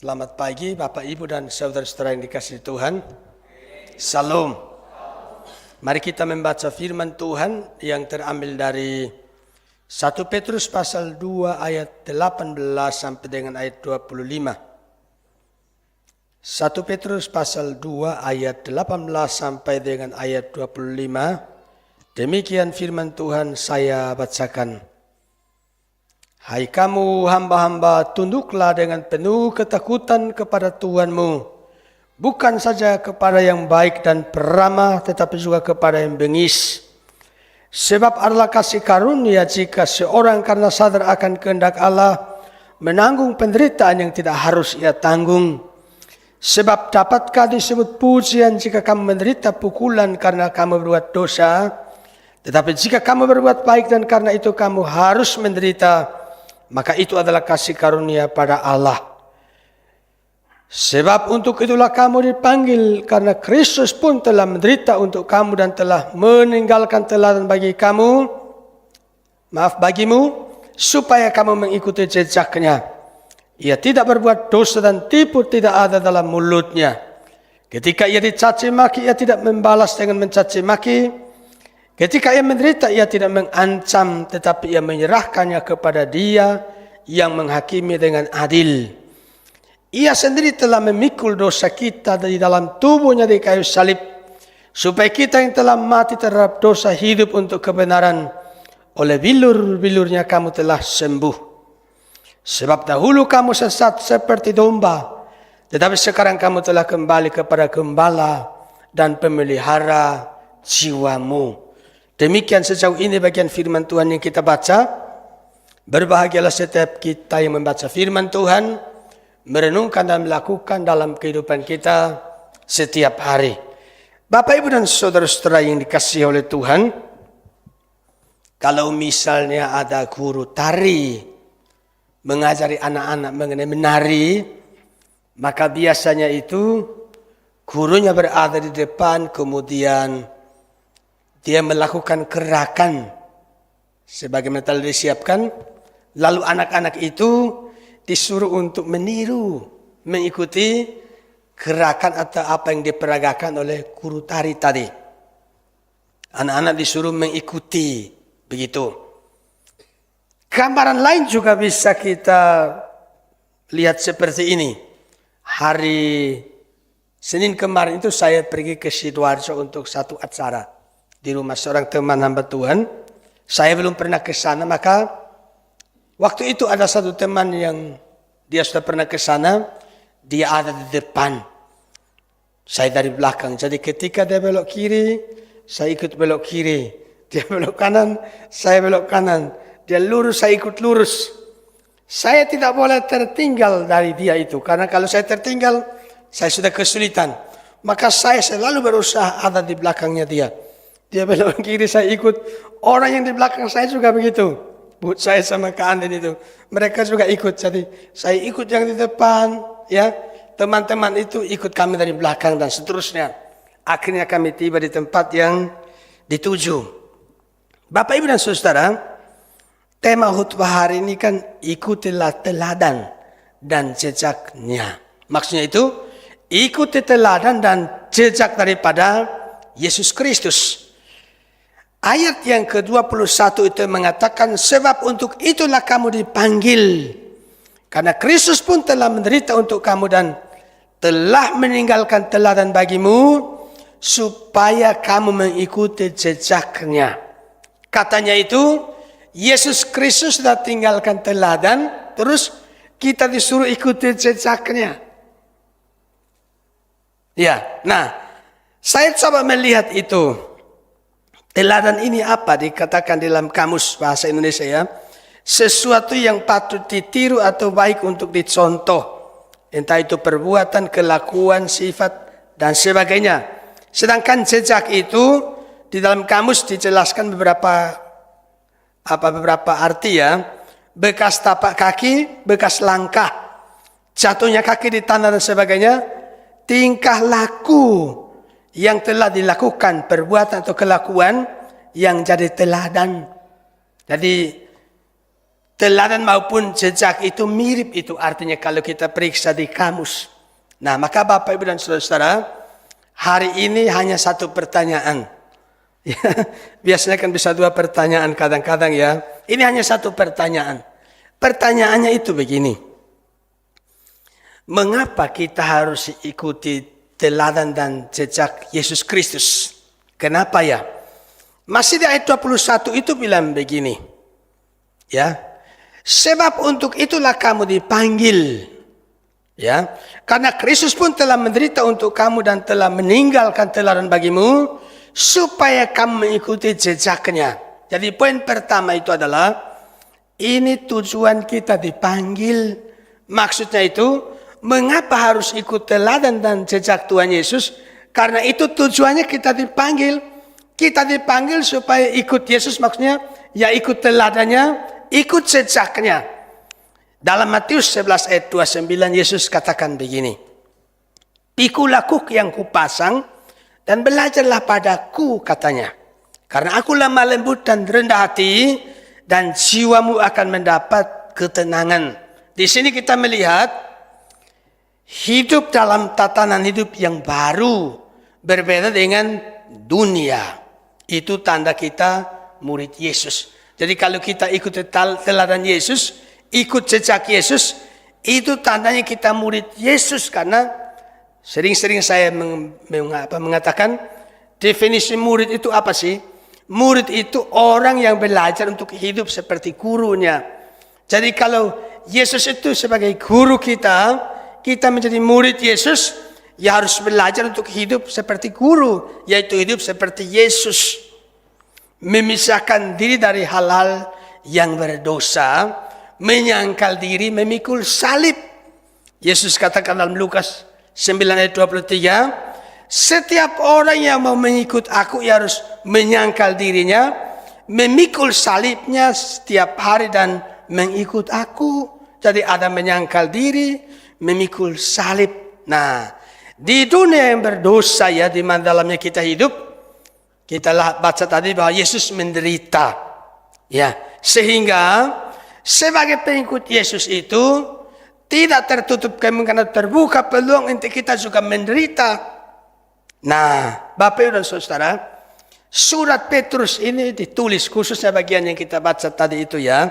Selamat pagi Bapak Ibu dan saudara-saudara yang dikasihi Tuhan. Salam. Mari kita membaca firman Tuhan yang terambil dari 1 Petrus pasal 2 ayat 18 sampai dengan ayat 25. 1 Petrus pasal 2 ayat 18 sampai dengan ayat 25. Demikian firman Tuhan, saya bacakan. Hai kamu hamba-hamba, tunduklah dengan penuh ketakutan kepada Tuhanmu, bukan saja kepada yang baik dan peramah, tetapi juga kepada yang bengis. Sebab adalah kasih karunia jika seorang karena sadar akan kehendak Allah menanggung penderitaan yang tidak harus ia tanggung. Sebab dapatkah disebut pujian jika kamu menderita pukulan karena kamu berbuat dosa? Tetapi jika kamu berbuat baik dan karena itu kamu harus menderita, maka itu adalah kasih karunia pada Allah. Sebab untuk itulah kamu dipanggil, karena Kristus pun telah menderita untuk kamu dan telah meninggalkan teladan bagimu, supaya kamu mengikuti jejaknya. Ia tidak berbuat dosa dan tipu tidak ada dalam mulutnya. Ketika ia dicaci maki, ia tidak membalas dengan mencaci maki. Ketika ia menderita, ia tidak mengancam, tetapi ia menyerahkannya kepada Dia yang menghakimi dengan adil. Ia sendiri telah memikul dosa kita di dalam tubuhnya di kayu salib, supaya kita yang telah mati terhadap dosa hidup untuk kebenaran. Oleh bilur-bilurnya kamu telah sembuh. Sebab dahulu kamu sesat seperti domba, tetapi sekarang kamu telah kembali kepada gembala dan pemelihara jiwamu. Demikian sejauh ini bagian firman Tuhan yang kita baca. Berbahagialah setiap kita yang membaca firman Tuhan, merenungkan dan melakukan dalam kehidupan kita setiap hari. Bapak, Ibu, dan saudara-saudara yang dikasihi oleh Tuhan, kalau misalnya ada guru tari mengajari anak-anak mengenai menari, maka biasanya itu gurunya berada di depan, kemudian dia melakukan gerakan sebagaimana telah disiapkan, lalu anak-anak itu disuruh untuk meniru, mengikuti gerakan atau apa yang diperagakan oleh guru tari tadi. Anak-anak disuruh mengikuti, begitu. Gambaran lain juga bisa kita lihat seperti ini. Hari Senin kemarin itu saya pergi ke Sidoarjo untuk satu acara di rumah seorang teman hamba Tuhan. Saya belum pernah ke sana, maka waktu itu ada satu teman yang dia sudah pernah ke sana, dia ada di depan, saya dari belakang. Jadi ketika dia belok kiri, saya ikut belok kiri. Dia belok kanan, saya belok kanan. Dia lurus, saya ikut lurus. Saya tidak boleh tertinggal dari dia itu, karena kalau saya tertinggal, saya sudah kesulitan. Maka saya selalu berusaha ada di belakangnya dia. Dia belok kiri, saya ikut. Orang yang di belakang saya juga begitu. But saya sama Kak Anden itu, mereka juga ikut. Jadi saya ikut yang di depan, ya. Teman-teman itu ikut kami dari belakang dan seterusnya. Akhirnya kami tiba di tempat yang dituju. Bapak, Ibu, dan saudara, tema khutbah hari ini kan ikutilah teladan dan jejaknya. Maksudnya itu ikuti teladan dan jejak daripada Yesus Kristus. Ayat yang ke-21 itu mengatakan, sebab untuk itulah kamu dipanggil, karena Kristus pun telah menderita untuk kamu dan telah meninggalkan teladan bagimu, supaya kamu mengikuti jejaknya. Katanya itu, Yesus Kristus sudah tinggalkan teladan, terus kita disuruh ikuti jejaknya. Ya, nah, saya coba melihat itu. Teladan ini apa? Dikatakan dalam kamus bahasa Indonesia, ya. Sesuatu yang patut ditiru atau baik untuk dicontoh. Entah itu perbuatan, kelakuan, sifat, dan sebagainya. Sedangkan jejak itu di dalam kamus dijelaskan beberapa arti, ya. Bekas tapak kaki, bekas langkah, jatuhnya kaki di tanah dan sebagainya. Tingkah laku yang telah dilakukan, perbuatan atau kelakuan yang jadi teladan. Jadi teladan maupun jejak itu mirip itu. Artinya kalau kita periksa di kamus. Nah, maka Bapak Ibu dan Saudara-saudara, hari ini hanya satu pertanyaan. Ya, biasanya kan bisa dua pertanyaan kadang-kadang ya. Ini hanya satu pertanyaan. Pertanyaannya itu begini. Mengapa kita harus ikuti teladan dan jejak Yesus Kristus? Kenapa ya? Masih di ayat 21 itu bilang begini. Ya. Sebab untuk itulah kamu dipanggil. Ya. Karena Kristus pun telah menderita untuk kamu dan telah meninggalkan teladan bagimu supaya kamu mengikuti jejaknya. Jadi poin pertama itu adalah ini tujuan kita dipanggil. Maksudnya itu mengapa harus ikut teladan dan jejak Tuhan Yesus? Karena itu tujuannya kita dipanggil. Kita dipanggil supaya ikut Yesus, maksudnya ya ikut teladannya, ikut jejaknya. Dalam Matius 11 ayat 29 Yesus katakan begini. Pikulah kuk yang kupasang dan belajarlah padaku, katanya. Karena aku lemah lembut dan rendah hati dan jiwamu akan mendapat ketenangan. Di sini kita melihat hidup dalam tatanan hidup yang baru, berbeda dengan dunia. Itu tanda kita murid Yesus. Jadi kalau kita ikut teladan Yesus, ikut jejak Yesus, itu tandanya kita murid Yesus. Karena sering-sering saya mengatakan definisi murid itu apa sih? Murid itu orang yang belajar untuk hidup seperti gurunya. Jadi kalau Yesus itu sebagai guru kita, kita menjadi murid Yesus, ya harus belajar untuk hidup seperti guru, yaitu hidup seperti Yesus. Memisahkan diri dari hal-hal yang berdosa, menyangkal diri, memikul salib. Yesus katakan dalam Lukas 9 ayat 23, setiap orang yang mau mengikut aku, ia harus menyangkal dirinya, memikul salibnya setiap hari dan mengikut aku. Jadi ada menyangkal diri, memikul salib. Nah, di dunia yang berdosa ya, di mana dalamnya kita hidup, kita baca tadi bahwa Yesus menderita. Ya, sehingga sebagai pengikut Yesus itu tidak tertutup kemungkinan, terbuka peluang untuk kita juga menderita. Nah, Bapak Ibu dan Saudara, surat Petrus ini ditulis khususnya bagian yang kita baca tadi itu ya.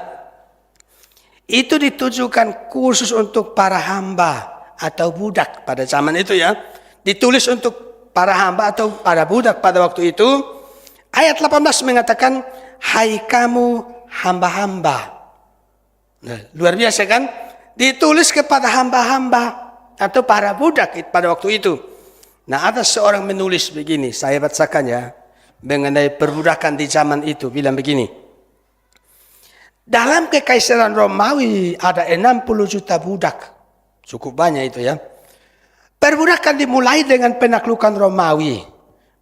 Itu ditujukan khusus untuk para hamba atau budak pada zaman itu ya. Ditulis untuk para hamba atau para budak pada waktu itu. Ayat 18 mengatakan, hai kamu hamba-hamba. Nah, luar biasa kan? Ditulis kepada hamba-hamba atau para budak pada waktu itu. Nah, ada seorang menulis begini, saya bacakan ya, mengenai perbudakan di zaman itu, bilang begini. Dalam kekaisaran Romawi ada 60 juta budak. Cukup banyak itu ya. Perbudakan dimulai dengan penaklukan Romawi.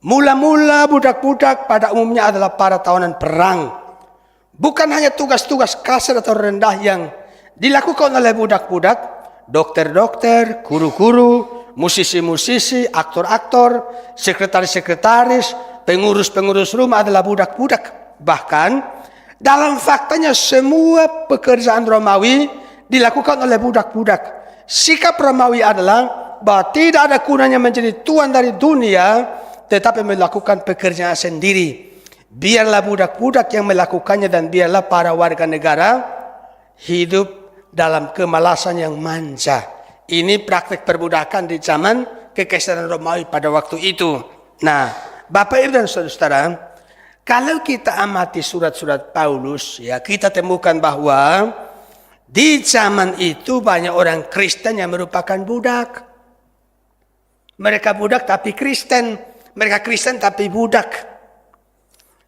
Mula-mula budak-budak pada umumnya adalah para tawanan perang. Bukan hanya tugas-tugas kasar atau rendah yang dilakukan oleh budak-budak, dokter-dokter, guru-guru, musisi-musisi, aktor-aktor, sekretaris-sekretaris, pengurus-pengurus rumah adalah budak-budak. Bahkan dalam faktanya semua pekerjaan Romawi dilakukan oleh budak-budak. Sikap Romawi adalah bahwa tidak ada gunanya menjadi tuan dari dunia, tetapi melakukan pekerjaan sendiri. Biarlah budak-budak yang melakukannya dan biarlah para warga negara hidup dalam kemalasan yang manja. Ini praktik perbudakan di zaman kekaisaran Romawi pada waktu itu. Nah, Bapak Ibu dan Saudara, kalau kita amati surat-surat Paulus, ya kita temukan bahwa di zaman itu banyak orang Kristen yang merupakan budak. Mereka budak tapi Kristen. Mereka Kristen tapi budak.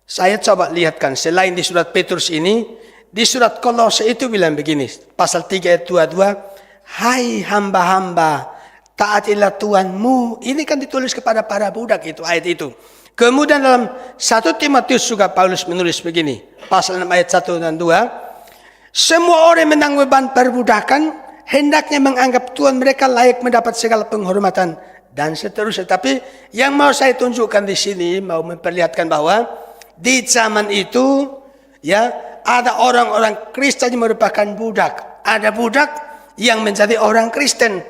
Saya coba lihatkan. Selain di surat Petrus ini, di surat Kolose itu bilang begini. Pasal 3 ayat 22. Hai hamba-hamba, taatilah Tuhanmu. Ini kan ditulis kepada para budak itu, ayat itu. Kemudian dalam 1 Timotius juga Paulus menulis begini. Pasal 6 ayat 1 dan 2. Semua orang yang menanggung beban perbudakan hendaknya menganggap Tuhan mereka layak mendapat segala penghormatan dan seterusnya. Tapi yang mau saya tunjukkan di sini, mau memperlihatkan bahwa di zaman itu ya ada orang-orang Kristen yang merupakan budak. Ada budak yang menjadi orang Kristen.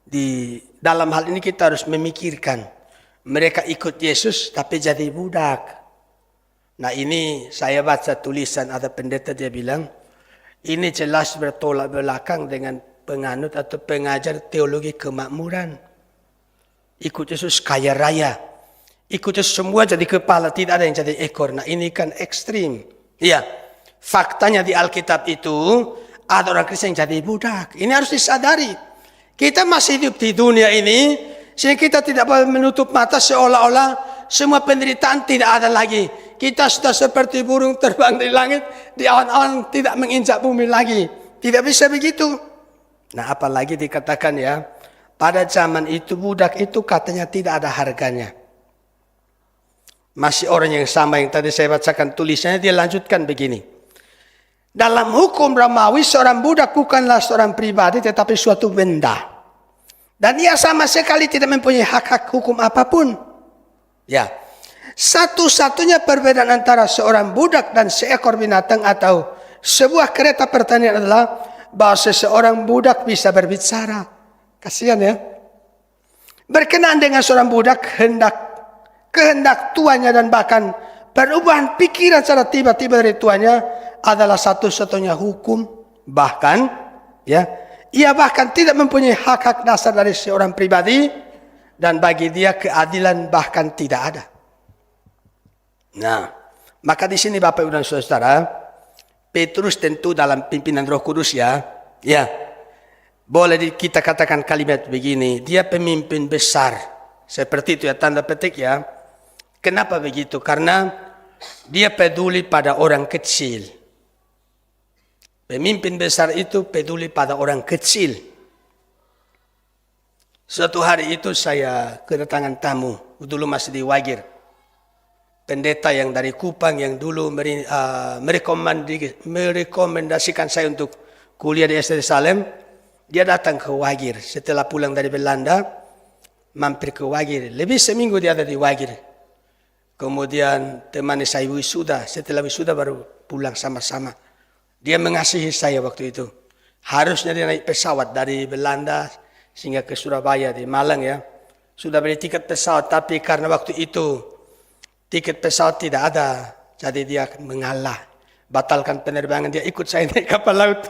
Di dalam hal ini kita harus memikirkan. Mereka ikut Yesus tapi jadi budak. Nah ini saya baca tulisan ada pendeta dia bilang. Ini jelas bertolak belakang dengan penganut atau pengajar teologi kemakmuran. Ikut Yesus kaya raya. Ikut Yesus semua jadi kepala, tidak ada yang jadi ekor. Nah ini kan ekstrim. Iya, faktanya di Alkitab itu ada orang Kristen yang jadi budak. Ini harus disadari. Kita masih hidup di dunia ini, sehingga kita tidak boleh menutup mata seolah-olah semua penderitaan tidak ada lagi. Kita sudah seperti burung terbang di langit, di awan-awan tidak menginjak bumi lagi. Tidak bisa begitu. Nah apalagi dikatakan ya, pada zaman itu budak itu katanya tidak ada harganya. Masih orang yang sama yang tadi saya bacakan tulisannya, dia lanjutkan begini. Dalam hukum Romawi seorang budak bukanlah seorang pribadi tetapi suatu benda. Dan ia sama sekali tidak mempunyai hak-hak hukum apapun. Ya, satu-satunya perbedaan antara seorang budak dan seekor binatang atau sebuah kereta pertanian adalah bahwa seseorang budak bisa berbicara. Kasihan ya. Berkenaan dengan seorang budak kehendak tuannya dan bahkan perubahan pikiran secara tiba-tiba dari tuannya adalah satu-satunya hukum. Bahkan ya, ia bahkan tidak mempunyai hak-hak dasar dari seorang pribadi dan bagi dia keadilan bahkan tidak ada. Nah, maka di sini Bapak Ibu dan Saudara, Petrus tentu dalam pimpinan Roh Kudus ya, boleh kita katakan kalimat begini, dia pemimpin besar. Seperti itu ya, tanda petik ya. Kenapa begitu? Karena dia peduli pada orang kecil. Pemimpin besar itu peduli pada orang kecil. Suatu hari itu saya kedatangan tamu, dulu masih di Wagir. Pendeta yang dari Kupang yang dulu merekomendasikan saya untuk kuliah di SD Salem. Dia datang ke Wagir. Setelah pulang dari Belanda, mampir ke Wagir. Lebih seminggu dia ada di Wagir. Kemudian temani saya wisuda. Setelah wisuda baru pulang sama-sama. Dia mengasihi saya waktu itu. Harusnya dia naik pesawat dari Belanda sehingga ke Surabaya di Malang ya. Sudah beli tiket pesawat tapi karena waktu itu tiket pesawat tidak ada. Jadi dia mengalah. Batalkan penerbangan. Dia ikut saya naik kapal laut.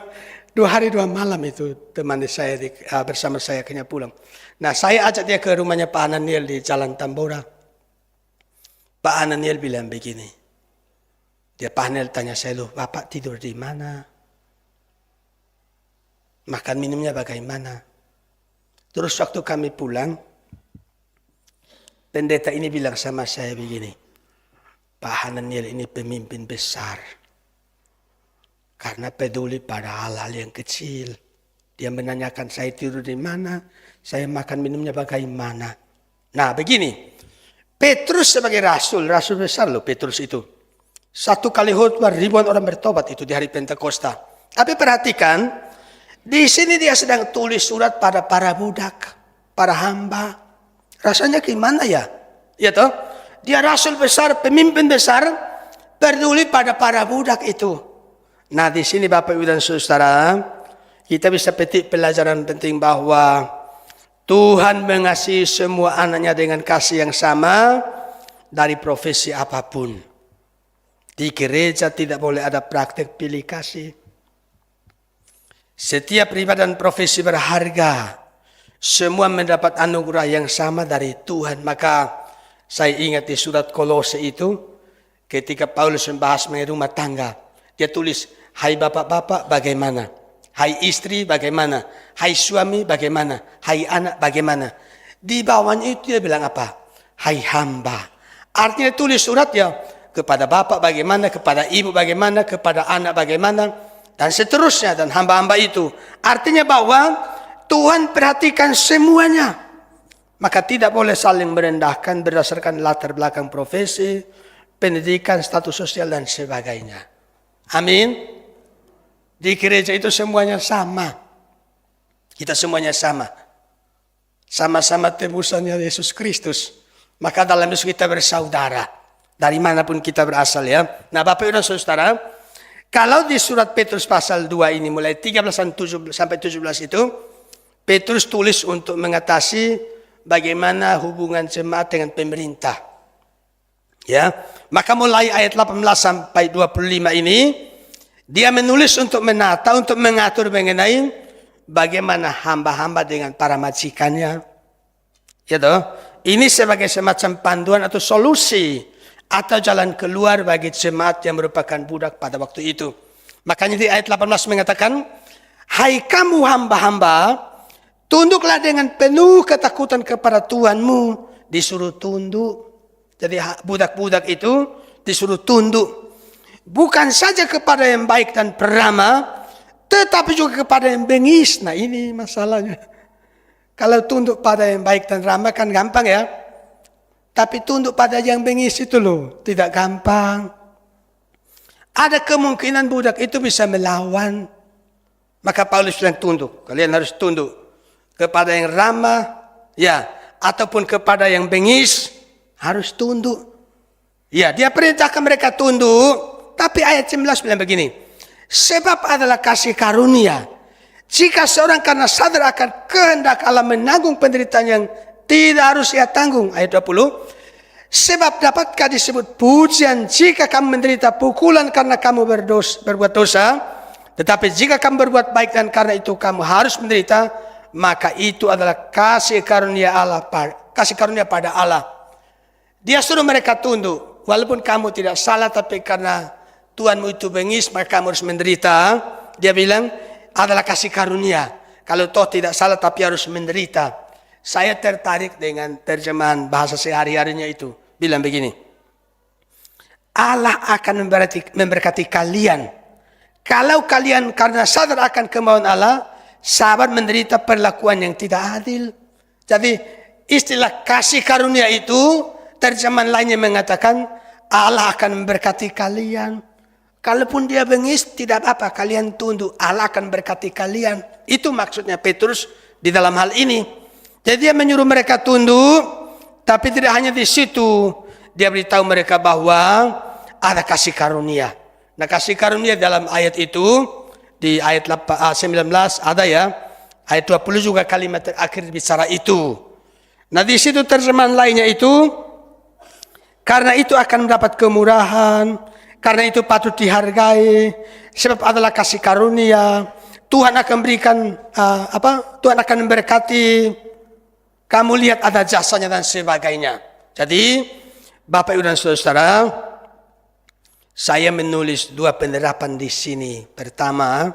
2 hari 2 malam itu temani saya bersama saya akhirnya pulang. Nah saya ajak dia ke rumahnya Pak Ananiel di Jalan Tambora. Pak Ananiel bilang begini. Dia Pak Ananiel tanya saya, loh Bapak tidur di mana? Makan minumnya bagaimana? Terus waktu kami pulang, pendeta ini bilang sama saya begini. Pak Ananiel ini pemimpin besar. Karena peduli pada hal-hal yang kecil. Dia menanyakan saya tidur di mana, saya makan minumnya bagaimana. Nah begini. Petrus sebagai rasul besar loh Petrus itu. 1 kali khotbah ribuan orang bertobat itu di hari Pentakosta. Tapi perhatikan, di sini dia sedang tulis surat pada para budak, para hamba. Rasanya gimana ya? Ya toh? Dia rasul besar, pemimpin besar, peduli pada para budak itu. Nah di sini Bapak Ibu dan Saudara, kita bisa petik pelajaran penting bahwa Tuhan mengasihi semua anaknya dengan kasih yang sama dari profesi apapun. Di gereja tidak boleh ada praktek pilih kasih. Setiap pribadi dan profesi berharga. Semua mendapat anugerah yang sama dari Tuhan. Maka saya ingat di surat Kolose itu, ketika Paulus membahas mengenai rumah tangga. Dia tulis, hai bapak-bapak bagaimana? Hai istri bagaimana? Hai suami bagaimana? Hai anak bagaimana? Di bawahnya itu dia bilang apa? Hai hamba. Artinya tulis surat ya kepada bapak bagaimana, kepada ibu bagaimana, kepada anak bagaimana, dan seterusnya. Dan hamba-hamba itu. Artinya bahwa Tuhan perhatikan semuanya. Maka tidak boleh saling merendahkan berdasarkan latar belakang profesi, pendidikan, status sosial, dan sebagainya. Amin. Di gereja itu semuanya sama. Kita semuanya sama. Sama-sama tebusannya Yesus Kristus. Maka dalam Yesus kita bersaudara. Dari manapun kita berasal ya. Nah Bapak Ibu dan Saudara, kalau di surat Petrus pasal 2 ini mulai 13 sampai 17 itu, Petrus tulis untuk mengatasi bagaimana hubungan jemaat dengan pemerintah. Ya, maka mulai ayat 18 sampai 25 ini, dia menulis untuk menata, untuk mengatur mengenai bagaimana hamba-hamba dengan para majikannya. Ya toh? Ini sebagai semacam panduan atau solusi atau jalan keluar bagi jemaat yang merupakan budak pada waktu itu. Makanya di ayat 18 mengatakan, hai kamu hamba-hamba, tunduklah dengan penuh ketakutan kepada Tuhanmu. Disuruh tunduk. Jadi budak-budak itu disuruh tunduk. Bukan saja kepada yang baik dan peramah, tetapi juga kepada yang bengis. Nah ini masalahnya. Kalau tunduk pada yang baik dan ramah kan gampang ya. Tapi tunduk pada yang bengis itu loh, tidak gampang. Ada kemungkinan budak itu bisa melawan. Maka Paulus bilang tunduk. Kalian harus tunduk kepada yang ramah, ya, ataupun kepada yang bengis, harus tunduk. Ya, dia perintahkan mereka tunduk, tapi ayat 19 bilang begini. Sebab adalah kasih karunia. Jika seorang karena sadar akan kehendak Allah menanggung penderitaan yang tidak harus ia tanggung. Ayat 20. Sebab dapatkah disebut pujian jika kamu menderita pukulan karena kamu berbuat dosa. Tetapi jika kamu berbuat baik dan karena itu kamu harus menderita, maka itu adalah kasih karunia pada Allah. Dia suruh mereka tunduk. Walaupun kamu tidak salah, tapi karena Tuhanmu itu bengis, maka kamu harus menderita. Dia bilang adalah kasih karunia. Kalau toh tidak salah tapi harus menderita. Saya tertarik dengan terjemahan bahasa sehari-harinya itu. Bilang begini. Allah akan memberkati kalian. Kalau kalian karena sadar akan kemauan Allah, sabar menderita perlakuan yang tidak adil. Jadi istilah kasih karunia itu, terjemahan lainnya mengatakan Allah akan memberkati kalian. Kalaupun dia bengis, tidak apa-apa, kalian tunduk. Allah akan memberkati kalian. Itu maksudnya Petrus di dalam hal ini. Jadi dia menyuruh mereka tunduk, tapi tidak hanya di situ. Dia beritahu mereka bahwa ada kasih karunia. Nah kasih karunia dalam ayat itu, di ayat 19 ada ya. Ayat 20 juga kalimat terakhir bicara itu. Nah di situ terjemahan lainnya itu, karena itu akan mendapat kemurahan, karena itu patut dihargai, sebab adalah kasih karunia. Tuhan akan berikan Tuhan akan memberkati. Kamu lihat ada jasanya dan sebagainya. Jadi, Bapak Ibu dan Saudara, saya menulis dua penerapan di sini. Pertama,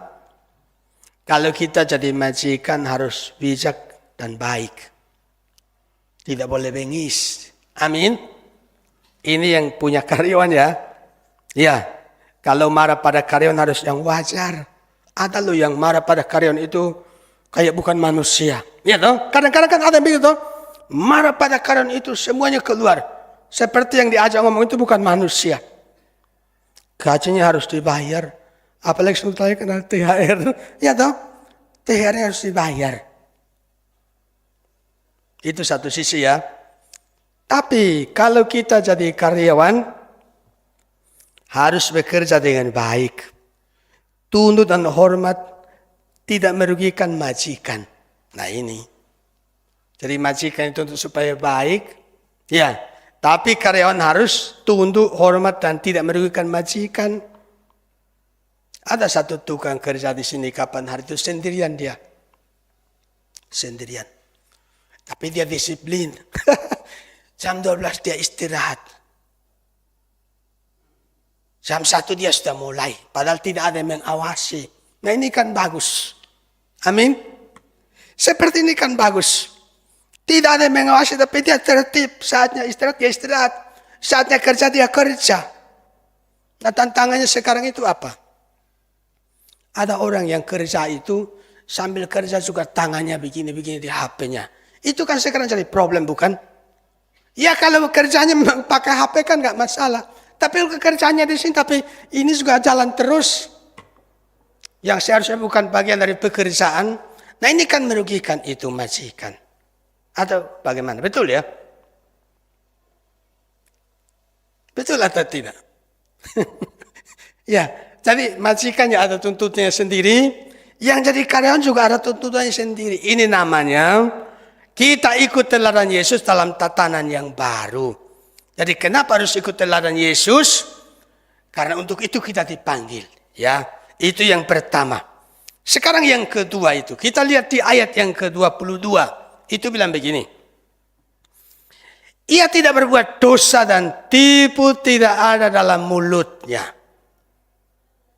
kalau kita jadi majikan harus bijak dan baik. Tidak boleh bengis. Amin. Ini yang punya karyawan ya. Ya, kalau marah pada karyawan harus yang wajar. Ada loh yang marah pada karyawan itu kayak bukan manusia. Ya toh? Kadang-kadang kan ada yang begitu. Marah pada karyawan itu semuanya keluar. Seperti yang diajak ngomong itu bukan manusia. Gajinya harus dibayar. Apalagi sebetulnya kenal THR. Ya toh? THR harus dibayar. Itu satu sisi ya. Tapi kalau kita jadi karyawan, harus bekerja dengan baik. Tunduk dan hormat, tidak merugikan majikan. Nah ini. Jadi majikan itu untuk supaya baik. Ya. Tapi karyawan harus tunduk, hormat, dan tidak merugikan majikan. Ada satu tukang kerja di sini kapan hari itu sendirian dia. Sendirian. Tapi dia disiplin. Jam 12 dia istirahat. Jam 1 dia sudah mulai. Padahal tidak ada yang mengawasi. Nah ini kan bagus. Amin. Seperti ini kan bagus. Tidak ada yang mengawasi tapi dia tertib. Saatnya istirahat dia istirahat. Saatnya kerja dia kerja. Nah tantangannya sekarang itu apa? Ada orang yang kerja itu sambil kerja juga tangannya begini-begini di HP-nya. Itu kan sekarang jadi problem bukan? Ya kalau kerjanya memang pakai HP kan nggak masalah. Tapi kerjanya di sini tapi ini juga jalan terus. Yang seharusnya bukan bagian dari pekerjaan. Nah ini kan merugikan itu majikan. Atau bagaimana? Betul ya? Betul atau tidak? Ya, jadi majikannya ada tuntutannya sendiri, yang jadi karyawan juga ada tuntutannya sendiri. Ini namanya kita ikut teladan Yesus dalam tatanan yang baru. Jadi kenapa harus ikut teladan Yesus? Karena untuk itu kita dipanggil. Ya, itu yang pertama. Sekarang yang kedua itu, kita lihat di ayat yang ke-22. Itu bilang begini. Ia tidak berbuat dosa dan tipu tidak ada dalam mulutnya.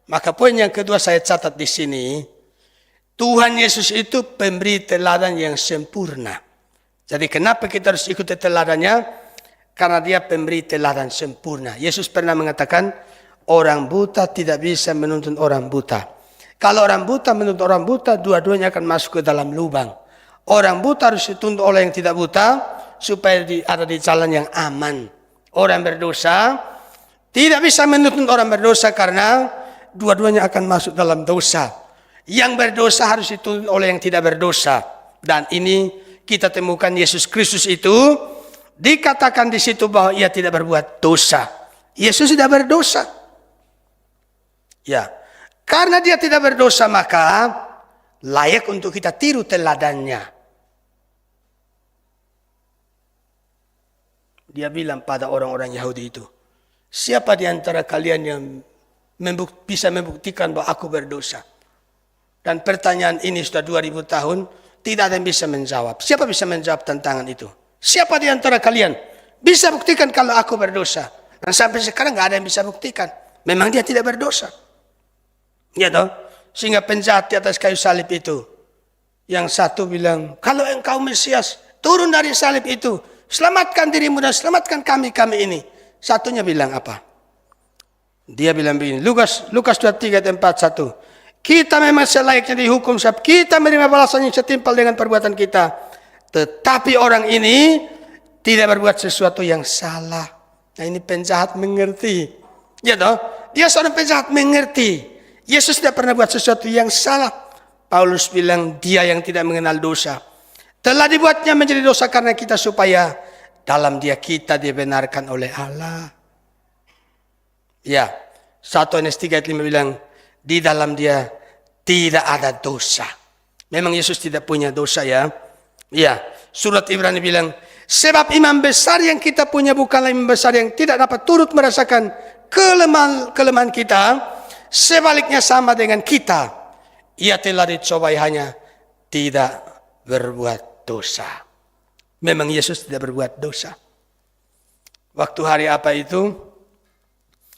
Maka poin yang kedua saya catat di sini. Tuhan Yesus itu pemberi teladan yang sempurna. Jadi kenapa kita harus ikuti teladannya? Karena dia pemberi teladan sempurna. Yesus pernah mengatakan, orang buta tidak bisa menuntun orang buta. Kalau orang buta menuntun orang buta, dua-duanya akan masuk ke dalam lubang. Orang buta harus dituntun oleh yang tidak buta, supaya ada di jalan yang aman. Orang berdosa tidak bisa menuntun orang berdosa karena dua-duanya akan masuk dalam dosa. Yang berdosa harus dituntun oleh yang tidak berdosa. Dan ini kita temukan Yesus Kristus itu dikatakan di situ bahwa ia tidak berbuat dosa. Yesus tidak berdosa. Ya, karena dia tidak berdosa maka layak untuk kita tiru teladannya. Dia bilang pada orang-orang Yahudi itu, siapa di antara kalian yang bisa membuktikan bahwa aku berdosa? Dan pertanyaan ini sudah 2000 tahun, tidak ada yang bisa menjawab. Siapa bisa menjawab tantangan itu? Siapa di antara kalian bisa buktikan kalau aku berdosa? Dan sampai sekarang nggak ada yang bisa buktikan. Memang dia tidak berdosa. Ya toh? Sehingga penjahat di atas kayu salib itu, yang satu bilang, kalau engkau Mesias, turun dari salib itu. Selamatkan dirimu dan selamatkan kami ini. Satunya bilang apa? Dia bilang begini, Lukas 23 ayat 41. Kita memang selayaknya dihukum sebab kita menerima balasan yang setimpal dengan perbuatan kita. Tetapi orang ini tidak berbuat sesuatu yang salah. Nah ini penjahat mengerti. Ya toh? Dia seorang penjahat mengerti. Yesus tidak pernah buat sesuatu yang salah. Paulus bilang dia yang tidak mengenal dosa. Telah dibuatnya menjadi dosa karena kita supaya dalam dia kita dibenarkan oleh Allah. Ya, 1 Yohanes 3 ayat 5 bilang, di dalam dia tidak ada dosa. Memang Yesus tidak punya dosa ya. Ya, surat Ibrani bilang, sebab imam besar yang kita punya bukanlah imam besar yang tidak dapat turut merasakan kelemahan kita. Sebaliknya sama dengan kita. Ia telah dicobai hanya tidak berbuat dosa. Memang Yesus tidak berbuat dosa. Waktu hari apa itu?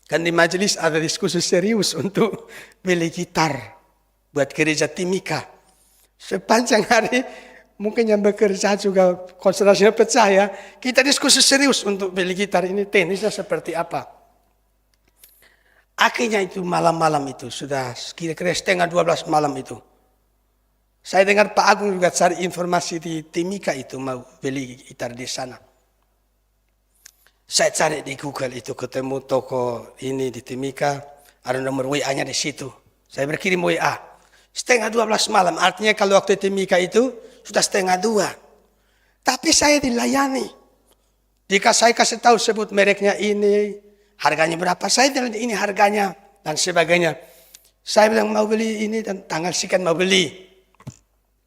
Kan di majelis ada diskusi serius untuk beli gitar buat gereja Timika. Sepanjang hari mungkin yang bekerja juga konsentrasinya pecah ya. Kita diskusi serius untuk beli gitar ini teknisnya seperti apa. Akhirnya itu malam-malam itu sudah kira-kira setengah 12 malam itu. Saya dengar Pak Agung juga cari informasi di Timika itu mau beli gitar di sana. Saya cari di Google itu ketemu toko ini di Timika, ada nomor WA-nya di situ. Saya berkirim WA. Setengah 12 malam, artinya kalau waktu di Timika itu sudah setengah 2. Tapi saya dilayani. Jika saya kasih tahu sebut mereknya ini, harganya berapa, saya bilang ini harganya dan sebagainya. Saya bilang mau beli ini dan tanggal sekian mau beli.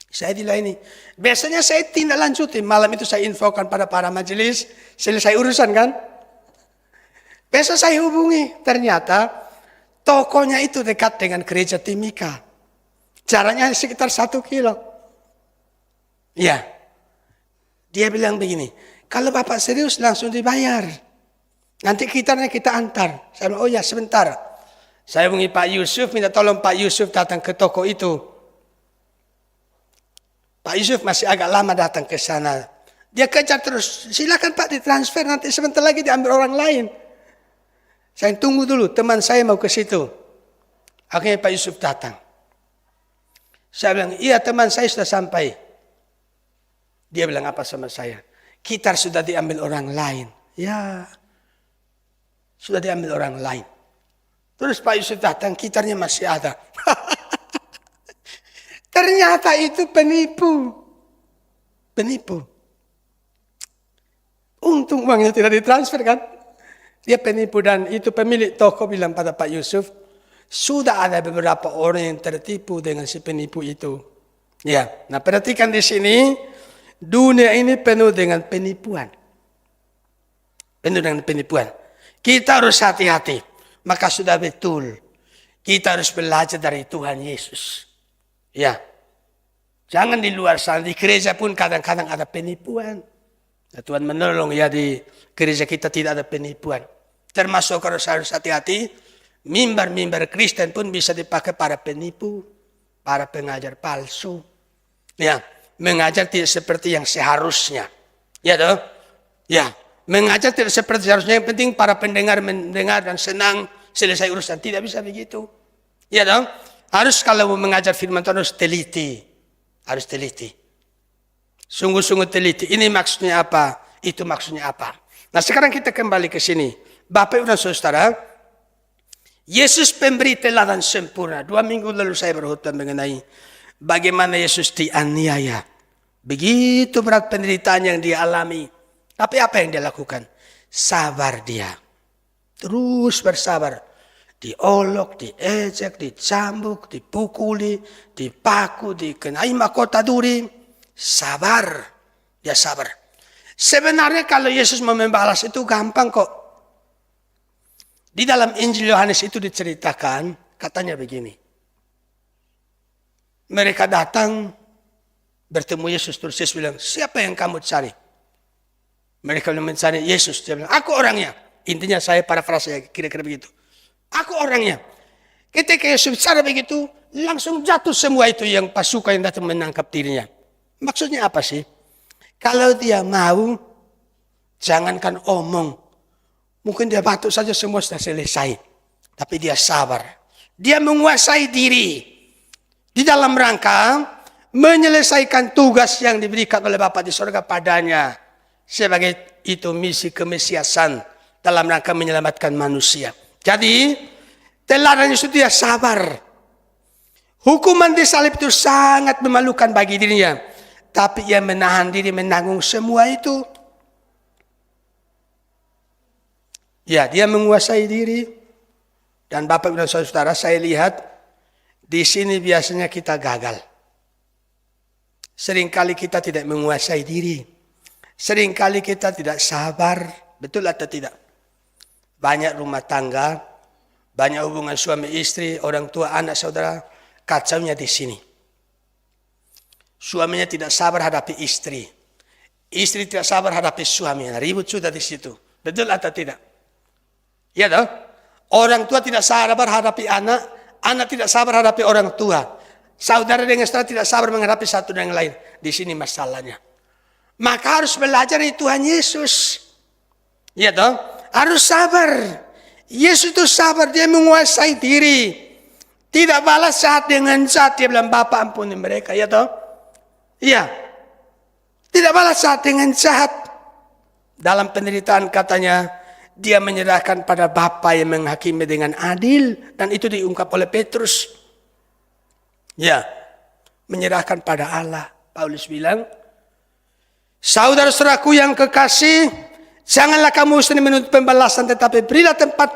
Saya dilayani. Biasanya saya tindak lanjuti. Malam itu saya infokan pada para majelis. Selesai urusan kan. Besok saya hubungi. Ternyata tokonya itu dekat dengan gereja Timika. Jaraknya sekitar 1 kilo. Ya. Dia bilang begini. Kalau Bapak serius langsung dibayar. Nanti kita antar. Saya bilang oh ya sebentar. Saya hubungi Pak Yusuf. Minta tolong Pak Yusuf datang ke toko itu. Pak Yusuf masih agak lama datang ke sana. Dia kejar terus. Silakan Pak ditransfer nanti sebentar lagi diambil orang lain. Saya tunggu dulu teman saya mau ke situ. Akhirnya Pak Yusuf datang. Saya bilang iya teman saya sudah sampai. Dia bilang apa sama saya? Gitar sudah diambil orang lain. Ya. Sudah diambil orang lain. Terus Pak Yusuf datang gitarnya masih ada. Ternyata itu penipu. Penipu. Untung uangnya tidak ditransfer kan. Dia penipu dan itu pemilik toko bilang pada Pak Yusuf, sudah ada beberapa orang yang tertipu dengan si penipu itu. Ya, nah perhatikan di sini, dunia ini penuh dengan penipuan. Penuh dengan penipuan. Kita harus hati-hati. Maka sudah betul, kita harus belajar dari Tuhan Yesus. Ya, jangan di luar sana, di gereja pun kadang-kadang ada penipuan. Nah, Tuhan menolong ya di gereja kita tidak ada penipuan. Termasuk harus hati-hati, mimbar-mimbar Kristen pun bisa dipakai para penipu, para pengajar palsu. Ya, mengajar tidak seperti yang seharusnya. Ya toh? Ya, mengajar tidak seperti seharusnya. Yang penting para pendengar mendengar dan senang selesai urusan. Tidak bisa begitu. Ya toh? Harus kalau mengajar firman Tuhan harus teliti. Harus teliti. Sungguh-sungguh teliti. Ini maksudnya apa? Itu maksudnya apa? Nah sekarang kita kembali ke sini. Bapak dan saudara, Yesus pemberi teladan sempurna. 2 minggu lalu saya berkhotbah mengenai bagaimana Yesus dianiaya. Begitu berat penderitaan yang dia alami. Tapi apa yang dia lakukan? Sabar dia. Terus bersabar. Diolok, diejek, dicambuk, dipukuli, dipaku, dikenai mahkota duri. Sabar. Dia sabar. Sebenarnya kalau Yesus mau membalas itu gampang kok. Di dalam Injil Yohanes itu diceritakan, katanya begini. Mereka datang, bertemu Yesus, terus Yesus bilang, siapa yang kamu cari? Mereka bilang mencari Yesus. Dia bilang, aku orangnya. Intinya saya parafrase kira-kira begitu. Aku orangnya. Ketika Yesus bicara begitu, langsung jatuh semua itu yang pasukan yang datang menangkap dirinya. Maksudnya apa sih? Kalau dia mau, jangankan omong. Mungkin dia batuk saja semua sudah selesai. Tapi dia sabar. Dia menguasai diri. Di dalam rangka menyelesaikan tugas yang diberikan oleh Bapa di surga padanya. Sebagai itu misi kemesiasan dalam rangka menyelamatkan manusia. Jadi teladan Yesus dia sabar. Hukuman di salib itu sangat memalukan bagi dirinya. Tapi ia menahan diri menanggung semua itu. Ya, dia menguasai diri. Dan Bapak dan Saudara, saya lihat di sini biasanya kita gagal. Seringkali kita tidak menguasai diri. Seringkali kita tidak sabar. Betul atau tidak? Banyak rumah tangga, banyak hubungan suami istri, orang tua, anak, saudara, kacaunya di sini. Suaminya tidak sabar hadapi istri. Istri tidak sabar hadapi suaminya. Ribut sudah di situ. Betul atau tidak? Ya toh? Orang tua tidak sabar hadapi anak, anak tidak sabar hadapi orang tua. Saudara dengan saudara tidak sabar menghadapi satu dan yang lain. Di sini masalahnya. Maka harus belajar dari Tuhan Yesus. Ya toh? Harus sabar. Yesus itu sabar, dia menguasai diri. Tidak balas jahat dengan jahat. Dia bilang, Bapa ampuni mereka. Ya toh? Iya. Tidak balas jahat dengan jahat. Dalam penderitaan katanya, dia menyerahkan pada Bapa yang menghakimi dengan adil. Dan itu diungkap oleh Petrus. Ya. Menyerahkan pada Allah. Paulus bilang, saudara-saudaraku yang kekasih, janganlah kamu sendiri menuntut pembalasan, tetapi berilah tempat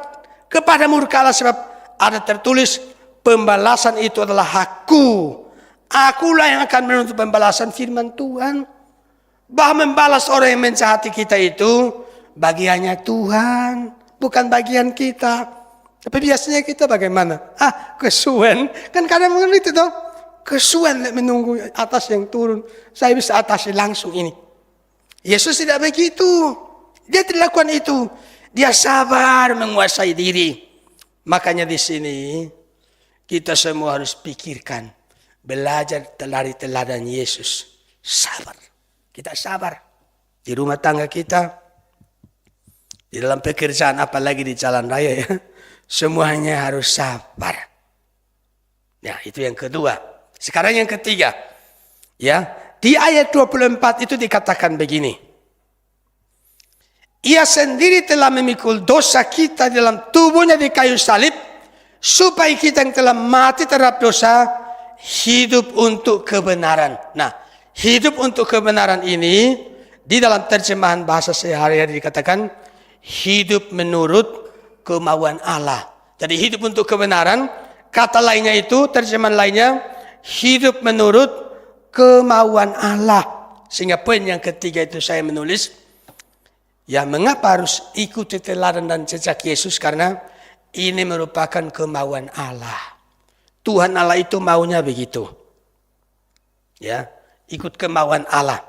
kepada murka Allah, sebab ada tertulis, pembalasan itu adalah hakku. Akulah yang akan menuntut pembalasan, firman Tuhan. Bahwa membalas orang yang menjahati kita itu bagiannya Tuhan, bukan bagian kita. Tapi biasanya kita bagaimana? Kesuwen. Kan kadang itu toh. Kesuwen menunggu atas yang turun. Saya bisa atasi langsung ini. Yesus tidak begitu. Dia tidak lakukan itu. Dia sabar menguasai diri. Makanya di sini kita semua harus pikirkan, belajar dari teladan Yesus. Sabar. Kita sabar di rumah tangga kita, di dalam pekerjaan, apalagi di jalan raya ya. Semuanya harus sabar. Ya, itu yang kedua. Sekarang yang ketiga. Ya, di ayat 24 itu dikatakan begini. Ia sendiri telah memikul dosa kita dalam tubuhnya di kayu salib, supaya kita yang telah mati terhadap dosa, hidup untuk kebenaran. Nah, hidup untuk kebenaran ini, di dalam terjemahan bahasa sehari-hari dikatakan, hidup menurut kemauan Allah. Jadi hidup untuk kebenaran, kata lainnya itu, terjemahan lainnya, hidup menurut kemauan Allah. Sehingga poin yang ketiga itu saya menulis, ya mengapa harus ikuti teladan dan jejak Yesus? Karena ini merupakan kemauan Allah. Tuhan Allah itu maunya begitu. Ya, ikut kemauan Allah.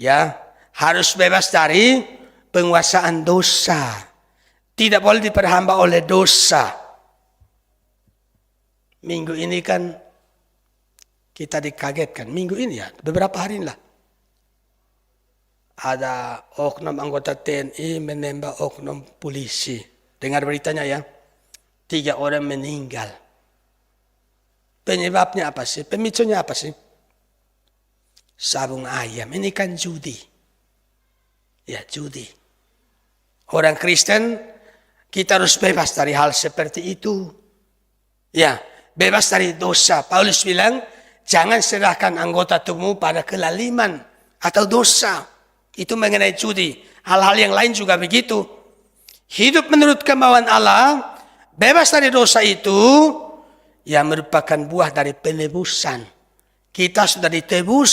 Ya, harus bebas dari penguasaan dosa. Tidak boleh diperhamba oleh dosa. Minggu ini kan kita dikagetkan. Minggu ini ya, beberapa hari lah. Ada oknum anggota TNI menembak oknum polisi. Dengar beritanya ya. 3 orang meninggal. Penyebabnya apa sih? Pemicunya apa sih? Sabung ayam. Ini kan judi. Ya, judi. Orang Kristen, kita harus bebas dari hal seperti itu. Ya, bebas dari dosa. Paulus bilang, jangan serahkan anggota tubuhmu pada kelaliman atau dosa. Itu mengenai judi. Hal-hal yang lain juga begitu. Hidup menurut kemauan Allah, bebas dari dosa itu, yang merupakan buah dari penebusan. Kita sudah ditebus,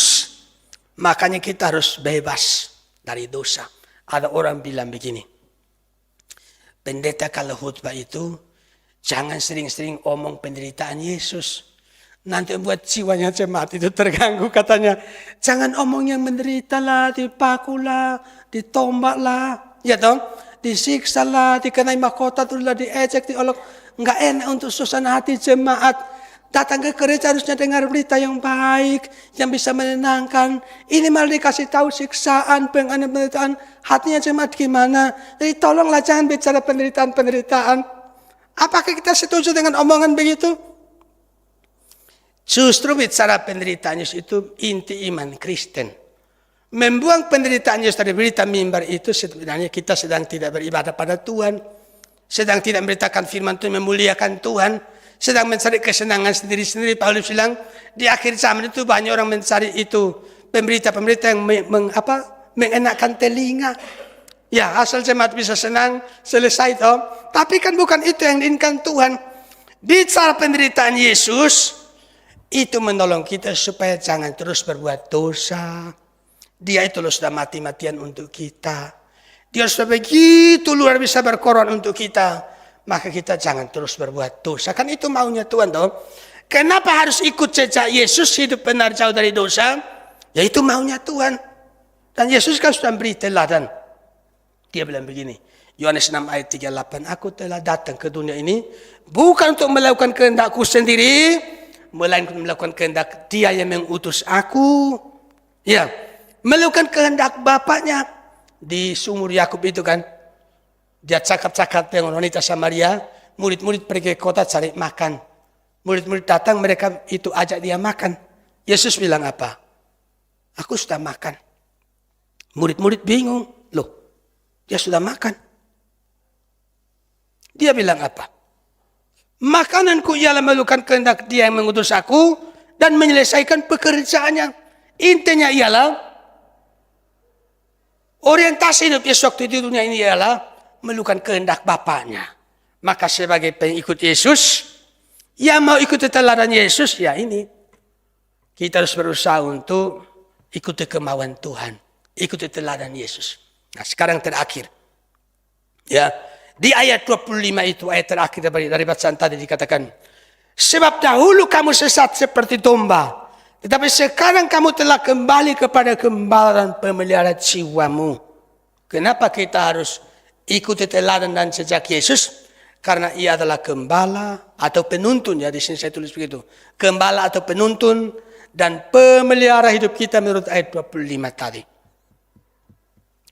makanya kita harus bebas dari dosa. Ada orang bilang begini, pendeta kalau khutbah itu, jangan sering-sering omong penderitaan Yesus. Nanti buat jiwanya jemaat itu terganggu katanya. Jangan omong yang menderita lah, dipakulah, ditombaklah, ya toh, disiksa lah, dikenai mahkota, teruslah diejek, diolok. Enggak enak untuk suasana hati jemaat. Datang ke gereja harusnya dengar berita yang baik, yang bisa menenangkan. Ini malah dikasih tahu siksaan, penderitaan. Hatinya jemaat gimana? Jadi tolonglah jangan bicara penderitaan. Apakah kita setuju dengan omongan begitu? Justru bicara penderitaan Yesus itu inti iman Kristen. Membuang penderitaan Yesus dari berita mimbar itu sebenarnya kita sedang tidak beribadah pada Tuhan. Sedang tidak memberitakan firman Tuhan, memuliakan Tuhan. Sedang mencari kesenangan sendiri-sendiri. Paulus bilang, di akhir zaman itu banyak orang mencari itu. Pemberita-pemberita yang mengenakan telinga. Ya, asal jemaat bisa senang, selesai toh. Tapi kan bukan itu yang diinginkan Tuhan. Bicara penderitaan Yesus, itu menolong kita supaya jangan terus berbuat dosa. Dia itu loh sudah mati-matian untuk kita. Dia sudah begitu luar biasa berkorban untuk kita. Maka kita jangan terus berbuat dosa. Kan itu maunya Tuhan toh. Kenapa harus ikut jejak Yesus hidup benar jauh dari dosa? Ya itu maunya Tuhan. Dan Yesus kan sudah beri teladan. Dia bilang begini. Yohanes 6 ayat 38. Aku telah datang ke dunia ini. Bukan untuk melakukan kehendakku sendiri. Melainkan melakukan kehendak Dia yang mengutus aku. Ya. Melakukan kehendak Bapaknya. Di sumur Yakub itu kan, dia cakap-cakap dengan wanita Samaria, murid-murid pergi ke kota cari makan. Murid-murid datang, mereka itu ajak dia makan. Yesus bilang apa? Aku sudah makan. Murid-murid bingung, loh, dia sudah makan. Dia bilang apa? Makananku ialah melakukan kehendak Dia yang mengutus aku dan menyelesaikan pekerjaannya. Intinya ialah orientasi hidup Yesus waktu di dunia ini ialah melakukan kehendak Bapaknya. Maka sebagai pengikut Yesus, yang mau ikuti teladan Yesus, ya ini. Kita harus berusaha untuk ikuti kemauan Tuhan. Ikuti teladan Yesus. Nah sekarang terakhir. Ya, di ayat 25 itu, ayat terakhir dari bacaan tadi dikatakan, sebab dahulu kamu sesat seperti domba. Tetapi sekarang kamu telah kembali kepada gembala dan pemelihara jiwamu. Kenapa kita harus ikuti teladan dan jejak Yesus? Karena Ia adalah gembala atau penuntun. Ya, di sini saya tulis begitu. Gembala atau penuntun dan pemelihara hidup kita menurut ayat 25 tadi.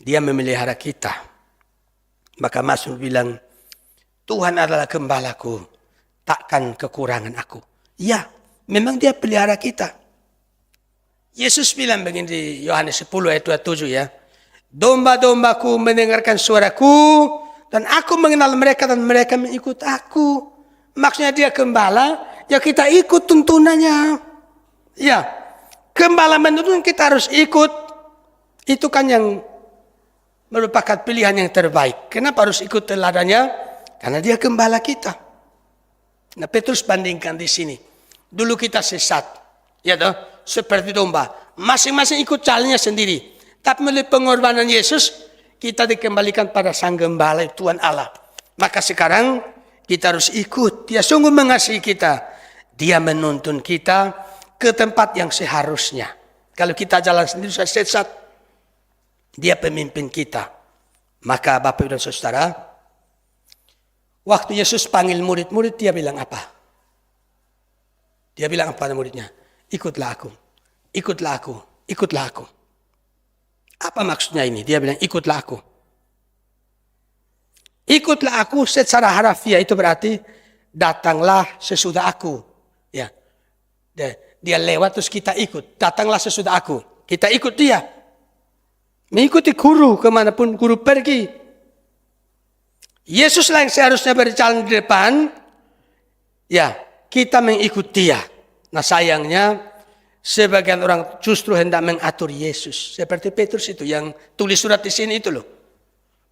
Dia memelihara kita. Maka Mazmur bilang, Tuhan adalah gembalaku, takkan kekurangan aku. Ya, memang Dia pelihara kita. Yesus bilang begini di Yohanes 10 ayat 27 ya. Domba-dombaku mendengarkan suaraku dan aku mengenal mereka dan mereka mengikut aku. Maksudnya Dia gembala, ya kita ikut tuntunannya. Ya, gembala menuntun kita harus ikut. Itu kan yang merupakan pilihan yang terbaik. Kenapa harus ikut teladannya? Karena dia gembala kita. Nah, Petrus bandingkan di sini. Dulu kita sesat, ya toh, seperti domba. Masing-masing ikut jalannya sendiri. Tapi melalui pengorbanan Yesus, kita dikembalikan pada Sang Gembala, Tuhan Allah. Maka sekarang kita harus ikut. Dia sungguh mengasihi kita. Dia menuntun kita ke tempat yang seharusnya. Kalau kita jalan sendiri sudah sesat, dia pemimpin kita. Maka Bapak Ibu dan Saudara, waktu Yesus panggil murid-murid, dia bilang apa? Dia bilang apa pada muridnya? Ikutlah aku, ikutlah aku, ikutlah aku. Apa maksudnya ini? Dia bilang ikutlah aku. Ikutlah aku secara harafiah itu berarti datanglah sesudah aku. Ya, dia lewat terus kita ikut. Datanglah sesudah aku. Kita ikut dia. Mengikuti guru kemanapun guru pergi. Yesuslah yang seharusnya berjalan di depan. Ya, kita mengikuti dia. Nah sayangnya sebagian orang justru hendak mengatur Yesus. Seperti Petrus itu yang tulis surat di sini itu loh.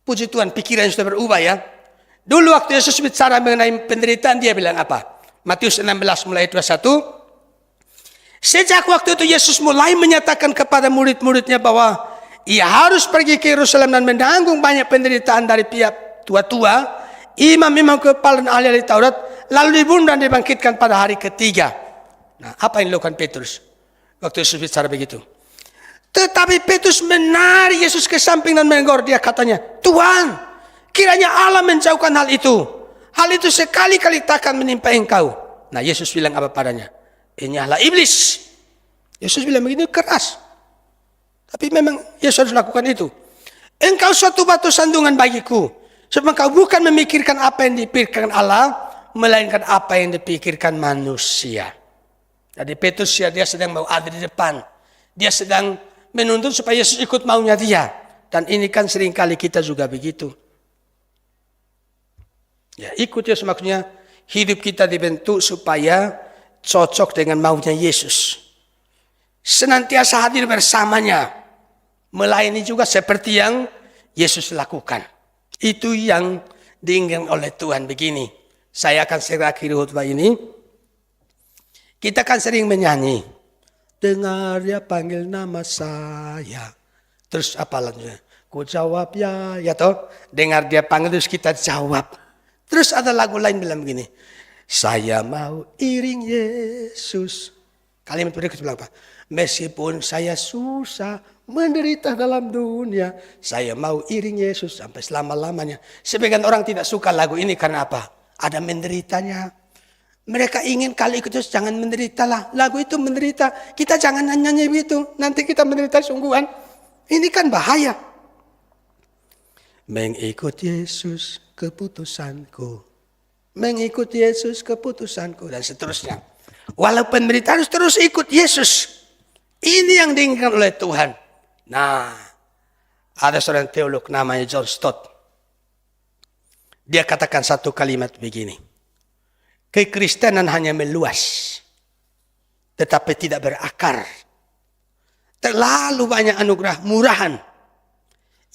Puji Tuhan, pikiran sudah berubah ya. Dulu waktu Yesus bicara mengenai penderitaan, dia bilang apa? Matius 16 mulai 21. Sejak waktu itu Yesus mulai menyatakan kepada murid-muridnya bahwa ia harus pergi ke Yerusalem dan menanggung banyak penderitaan dari pihak tua-tua, imam-imam kepala dan ahli-ahli Taurat, lalu dibunuh dan dibangkitkan pada hari ketiga. Nah, apa yang dilakukan Petrus waktu Yesus bicara begitu? Tetapi Petrus menarik Yesus ke samping dan menegur dia, katanya, Tuhan, kiranya Allah menjauhkan hal itu. Hal itu sekali-kali takkan menimpa engkau. Nah, Yesus bilang apa padanya? Enyahlah iblis. Yesus bilang begini keras. Tapi memang Yesus harus lakukan itu. Engkau suatu batu sandungan bagiku. Sebab engkau bukan memikirkan apa yang dipikirkan Allah, melainkan apa yang dipikirkan manusia. Jadi Petrus dia sedang mau ada di depan. Dia sedang menuntut supaya Yesus ikut maunya dia. Dan ini kan seringkali kita juga begitu. Ya, ikut Yesus maksudnya hidup kita dibentuk supaya cocok dengan maunya Yesus. Senantiasa hadir bersamanya. Melayani juga seperti yang Yesus lakukan. Itu yang diinginkan oleh Tuhan begini. Saya akan segera akhiri khutbah ini. Kita kan sering menyanyi. Dengar dia panggil nama saya. Terus apa lanjutnya? Ku jawab ya. Ya toh. Dengar dia panggil terus kita jawab. Terus ada lagu lain bilang begini. Saya mau iring Yesus. Kalimat berikut bilang apa? Meskipun saya susah menderita dalam dunia, saya mau iring Yesus sampai selama-lamanya. Sebagian orang tidak suka lagu ini karena apa? Ada menderitanya. Mereka ingin kali ikut Yesus jangan menderitalah. Lagu itu menderita. Kita jangan nyanyi begitu. Nanti kita menderita sungguhan. Ini kan bahaya. Mengikut Yesus keputusanku. Mengikut Yesus keputusanku. Dan seterusnya. Walaupun menderita harus terus ikut Yesus. Ini yang diinginkan oleh Tuhan. Nah, ada seorang teolog namanya John Stott. Dia katakan satu kalimat begini. Kekristenan hanya meluas, tetapi tidak berakar. Terlalu banyak anugerah murahan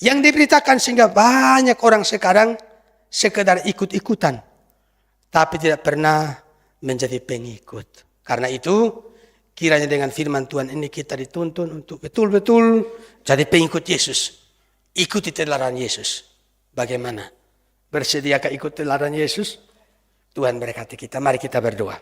yang diberitakan sehingga banyak orang sekarang sekedar ikut-ikutan, tapi tidak pernah menjadi pengikut. Karena itu, kiranya dengan firman Tuhan ini kita dituntun untuk betul-betul jadi pengikut Yesus. Ikuti teladan Yesus. Bagaimana? Bersediakah ikut teladan Yesus? Tuhan berkati kita. Mari kita berdoa.